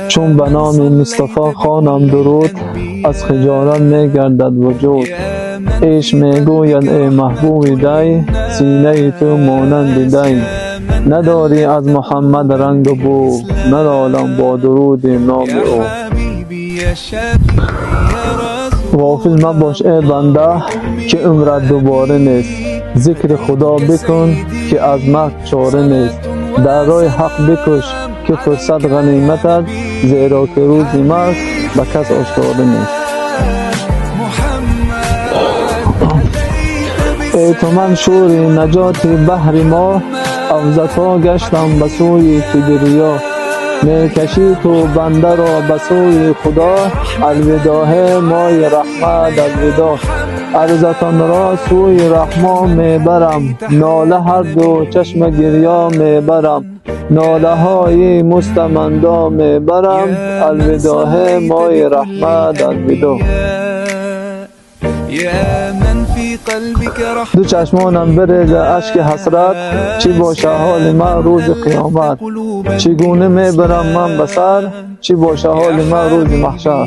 چون به نام مصطفی خوانم درود، از خجالت می گردد وجود. عشق می گوید ای محبوب دی، سینه تو مانند دی. نداری از محمد رنگ و بو، ننالم با درود نام او. غافل مباش ای بنده که عمرت دوباره نیست. ذکر خدا بکن که از مرگ چاره نیست. در راه حق بکش که فرصت غنیمت است، زیرا که روز مرگ به کس آشکار نیست. ای تو منشور نجات بحر ما، افزتا گشتم به سوی کبریا. می کشی تو بنده را به سوی خدا، الوداع مای رحمت الوداع. عرضتان را سوی رحمان می برم، ناله هر دو چشم گریا می برم. ناله های مستمندا می برم، الوداع مای رحمت الوداع. دو چشمانم بریزه اشک حسرت، چی باشه حال من روز قیامت. چگونه می برم من به سر، چی باشه حال من روز محشر.